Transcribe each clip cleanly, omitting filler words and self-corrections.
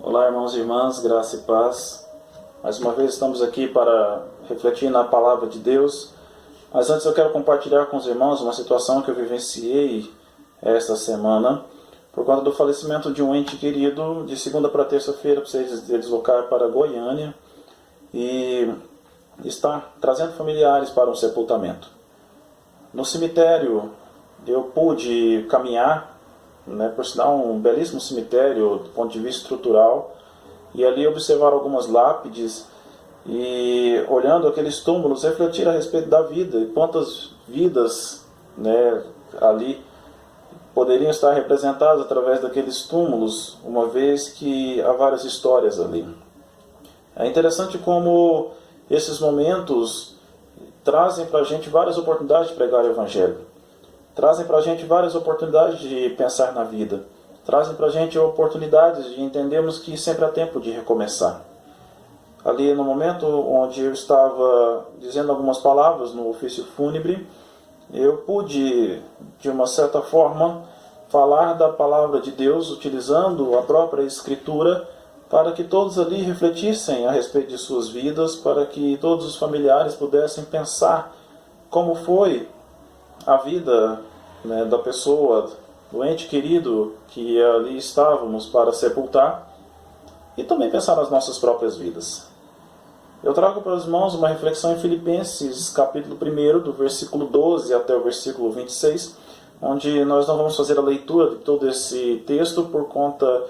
Olá, irmãos e irmãs, graça e paz. Mais uma vez estamos aqui para refletir na palavra de Deus. Mas antes eu quero compartilhar com os irmãos uma situação que eu vivenciei esta semana por conta do falecimento de um ente querido. De segunda para terça-feira precisei deslocar para Goiânia e estar trazendo familiares para um sepultamento. No cemitério eu pude caminhar, por sinal um belíssimo cemitério do ponto de vista estrutural, e ali observar algumas lápides e, olhando aqueles túmulos, refletir a respeito da vida e quantas vidas ali poderiam estar representadas através daqueles túmulos, uma vez que há várias histórias ali. É interessante como esses momentos trazem para a gente várias oportunidades de pregar o Evangelho. Trazem para a gente várias oportunidades de pensar na vida. Trazem para a gente oportunidades de entendermos que sempre há tempo de recomeçar. Ali no momento onde eu estava dizendo algumas palavras no ofício fúnebre, eu pude, de uma certa forma, falar da palavra de Deus, utilizando a própria Escritura, para que todos ali refletissem a respeito de suas vidas, para que todos os familiares pudessem pensar como foi a vida da pessoa, do ente querido que ali estávamos para sepultar, e também pensar nas nossas próprias vidas. Eu trago para os irmãos uma reflexão em Filipenses, capítulo 1, do versículo 12 até o versículo 26, onde nós não vamos fazer a leitura de todo esse texto por conta,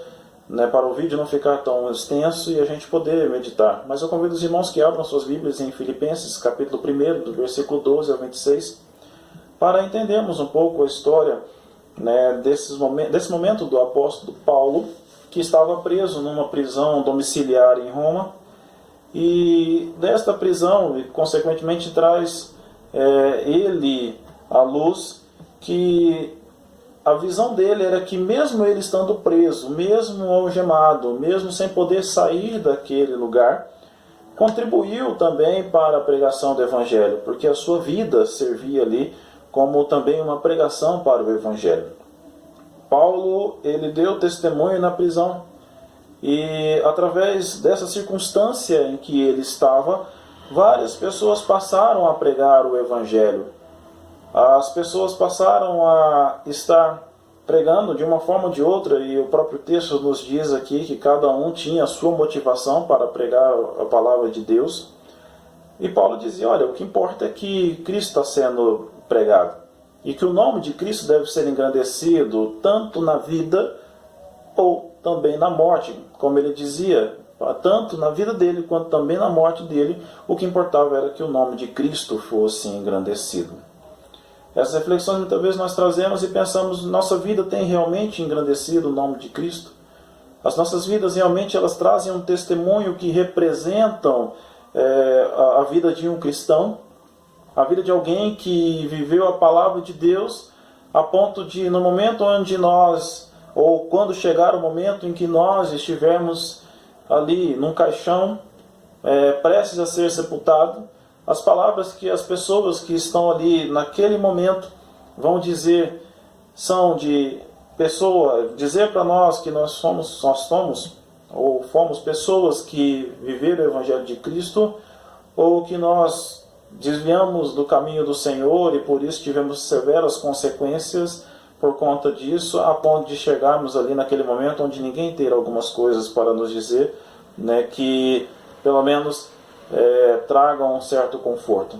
para o vídeo não ficar tão extenso e a gente poder meditar. Mas eu convido os irmãos que abram suas Bíblias em Filipenses, capítulo 1, do versículo 12 ao 26, para entendermos um pouco a história desse momento do apóstolo Paulo, que estava preso numa prisão domiciliar em Roma, e desta prisão, e consequentemente traz ele à luz que a visão dele era que mesmo ele estando preso, mesmo algemado, mesmo sem poder sair daquele lugar, contribuiu também para a pregação do Evangelho, porque a sua vida servia ali como também uma pregação para o Evangelho. Paulo, ele deu testemunho na prisão, e através dessa circunstância em que ele estava, várias pessoas passaram a pregar o Evangelho. As pessoas passaram a estar pregando de uma forma ou de outra, e o próprio texto nos diz aqui que cada um tinha a sua motivação para pregar a palavra de Deus. E Paulo dizia, olha, o que importa é que Cristo está sendo pregado, e que o nome de Cristo deve ser engrandecido tanto na vida ou também na morte. Como ele dizia, tanto na vida dele quanto também na morte dele, o que importava era que o nome de Cristo fosse engrandecido. Essas reflexões muitas vezes nós trazemos e pensamos, nossa vida tem realmente engrandecido o nome de Cristo? As nossas vidas realmente elas trazem um testemunho que representam a vida de um cristão, a vida de alguém que viveu a palavra de Deus, a ponto de, no momento onde nós, ou quando chegar o momento em que nós estivermos ali num caixão, prestes a ser sepultado, as palavras que as pessoas que estão ali naquele momento vão dizer, são de pessoa, dizer para nós que nós somos ou fomos pessoas que viveram o Evangelho de Cristo, ou que nós desviamos do caminho do Senhor e por isso tivemos severas consequências por conta disso, a ponto de chegarmos ali naquele momento onde ninguém terá algumas coisas para nos dizer, que pelo menos tragam um certo conforto.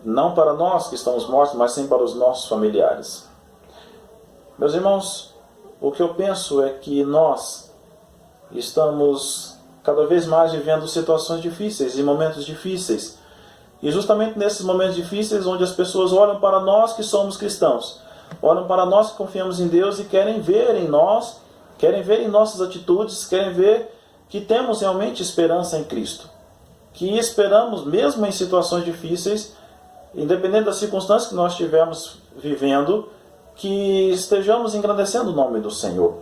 Não para nós que estamos mortos, mas sim para os nossos familiares. Meus irmãos, o que eu penso é que nós estamos cada vez mais vivendo situações difíceis e momentos difíceis. E justamente nesses momentos difíceis onde as pessoas olham para nós que somos cristãos, olham para nós que confiamos em Deus e querem ver em nós, querem ver em nossas atitudes, querem ver que temos realmente esperança em Cristo. Que esperamos, mesmo em situações difíceis, independente das circunstâncias que nós estivermos vivendo, que estejamos engrandecendo o nome do Senhor.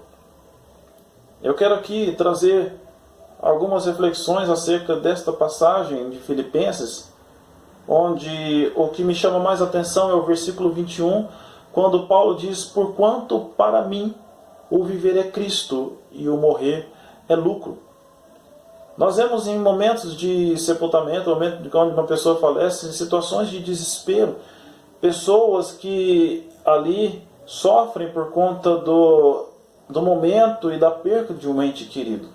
Eu quero aqui trazer algumas reflexões acerca desta passagem de Filipenses, onde o que me chama mais atenção é o versículo 21, quando Paulo diz, porquanto para mim o viver é Cristo e o morrer é lucro. Nós vemos em momentos de sepultamento, momento de quando uma pessoa falece, em situações de desespero, pessoas que ali sofrem por conta do momento e da perda de um ente querido.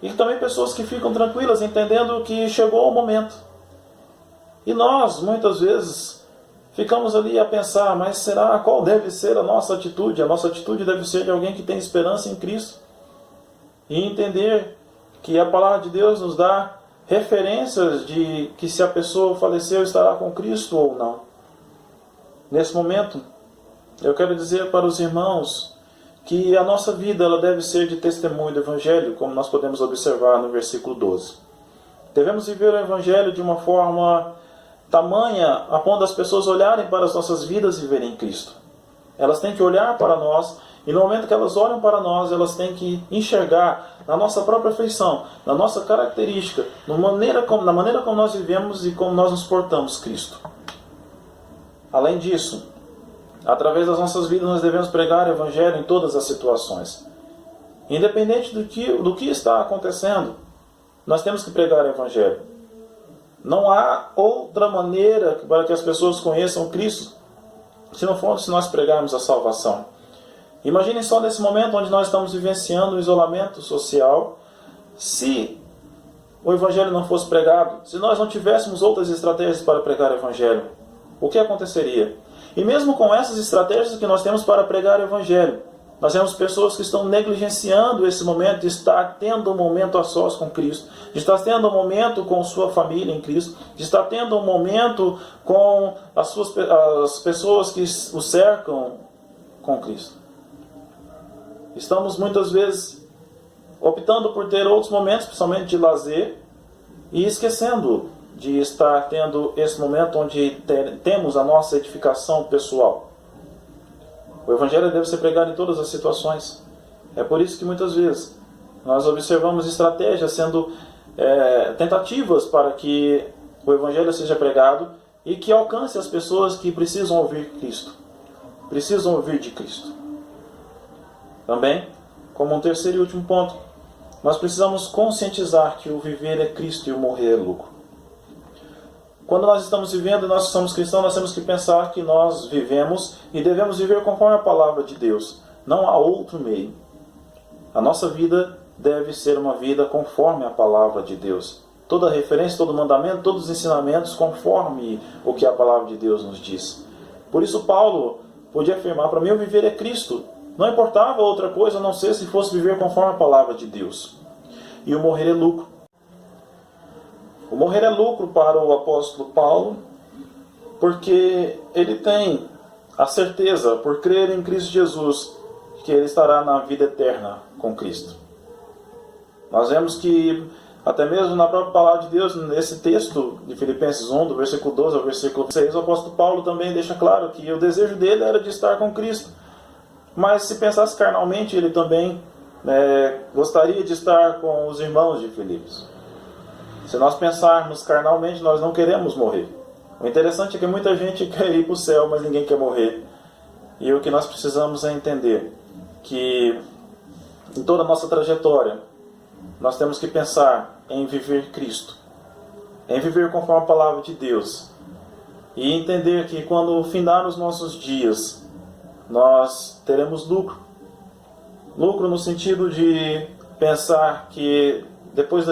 E também pessoas que ficam tranquilas, entendendo que chegou o momento. E nós, muitas vezes, ficamos ali a pensar, mas será qual deve ser a nossa atitude? A nossa atitude deve ser de alguém que tem esperança em Cristo. E entender que a palavra de Deus nos dá referências de que se a pessoa faleceu estará com Cristo ou não. Nesse momento, eu quero dizer para os irmãos que a nossa vida ela deve ser de testemunho do Evangelho, como nós podemos observar no versículo 12. Devemos viver o Evangelho de uma forma tamanha a ponto das pessoas olharem para as nossas vidas e verem Cristo. Elas têm que olhar para nós, e no momento que elas olham para nós, elas têm que enxergar na nossa própria feição, na nossa característica, na maneira como nós vivemos e como nós nos portamos Cristo. Além disso, através das nossas vidas nós devemos pregar o Evangelho em todas as situações. Independente do que está acontecendo, nós temos que pregar o Evangelho. Não há outra maneira para que as pessoas conheçam Cristo se não for se nós pregarmos a salvação. Imaginem só nesse momento onde nós estamos vivenciando o isolamento social, se o Evangelho não fosse pregado, se nós não tivéssemos outras estratégias para pregar o Evangelho, o que aconteceria? E mesmo com essas estratégias que nós temos para pregar o Evangelho, nós temos pessoas que estão negligenciando esse momento de estar tendo um momento a sós com Cristo, de estar tendo um momento com sua família em Cristo, de estar tendo um momento com as pessoas que o cercam com Cristo. Estamos muitas vezes optando por ter outros momentos, principalmente de lazer, e esquecendo de estar tendo esse momento onde temos a nossa edificação pessoal. O Evangelho deve ser pregado em todas as situações. É por isso que muitas vezes nós observamos estratégias sendo tentativas para que o Evangelho seja pregado e que alcance as pessoas que precisam ouvir Cristo. Precisam ouvir de Cristo. Também, como um terceiro e último ponto, nós precisamos conscientizar que o viver é Cristo e o morrer é lucro. Quando nós estamos vivendo e nós somos cristãos, nós temos que pensar que nós vivemos e devemos viver conforme a palavra de Deus. Não há outro meio. A nossa vida deve ser uma vida conforme a palavra de Deus. Toda referência, todo mandamento, todos os ensinamentos conforme o que a palavra de Deus nos diz. Por isso Paulo podia afirmar, para mim o viver é Cristo. Não importava outra coisa a não ser se fosse viver conforme a palavra de Deus. E o morrer é lucro. O morrer é lucro para o apóstolo Paulo, porque ele tem a certeza, por crer em Cristo Jesus, que ele estará na vida eterna com Cristo. Nós vemos que, até mesmo na própria palavra de Deus, nesse texto de Filipenses 1, do versículo 12 ao versículo 6, o apóstolo Paulo também deixa claro que o desejo dele era de estar com Cristo. Mas se pensasse carnalmente, ele também gostaria de estar com os irmãos de Filipos. Se nós pensarmos carnalmente, nós não queremos morrer. O interessante é que muita gente quer ir para o céu, mas ninguém quer morrer. E o que nós precisamos é entender que em toda a nossa trajetória, nós temos que pensar em viver Cristo, em viver conforme a palavra de Deus. E entender que quando findar os nossos dias, nós teremos lucro. Lucro no sentido de pensar que depois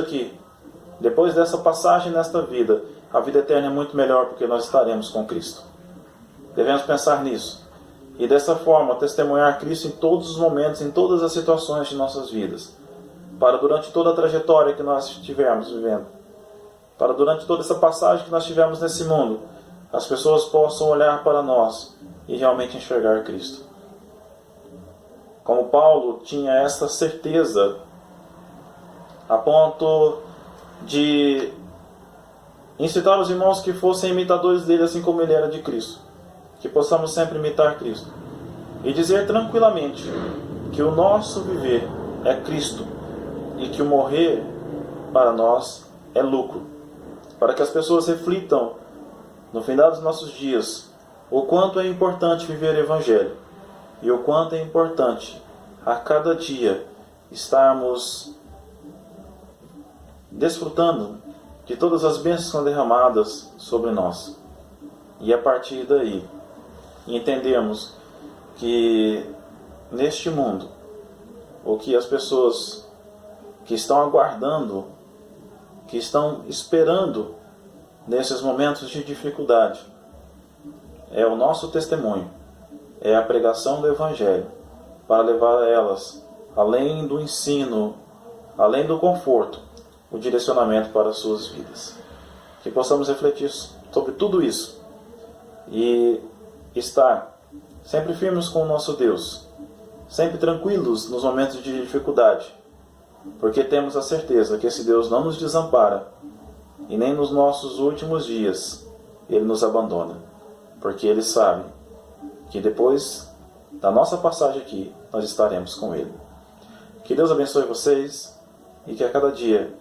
dessa passagem nesta vida, a vida eterna é muito melhor porque nós estaremos com Cristo. Devemos pensar nisso. E dessa forma, testemunhar Cristo em todos os momentos, em todas as situações de nossas vidas. Para durante toda a trajetória que nós estivermos vivendo. Para durante toda essa passagem que nós tivemos nesse mundo, as pessoas possam olhar para nós e realmente enxergar Cristo. Como Paulo tinha essa certeza, a ponto de incitar os irmãos que fossem imitadores dele, assim como ele era de Cristo. Que possamos sempre imitar Cristo. E dizer tranquilamente que o nosso viver é Cristo e que o morrer para nós é lucro. Para que as pessoas reflitam no final dos nossos dias o quanto é importante viver o Evangelho e o quanto é importante a cada dia estarmos desfrutando de todas as bênçãos que são derramadas sobre nós. E a partir daí, entendermos que neste mundo, ou que as pessoas que estão aguardando, que estão esperando nesses momentos de dificuldade, é o nosso testemunho, é a pregação do Evangelho, para levar elas, além do ensino, além do conforto, o direcionamento para as suas vidas. Que possamos refletir sobre tudo isso e estar sempre firmes com o nosso Deus, sempre tranquilos nos momentos de dificuldade, porque temos a certeza que esse Deus não nos desampara e nem nos nossos últimos dias Ele nos abandona, porque Ele sabe que depois da nossa passagem aqui nós estaremos com Ele. Que Deus abençoe vocês e que a cada dia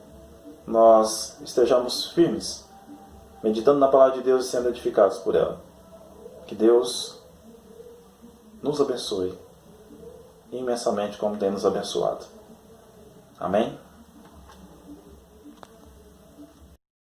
nós estejamos firmes, meditando na palavra de Deus e sendo edificados por ela. Que Deus nos abençoe imensamente como tem nos abençoado. Amém?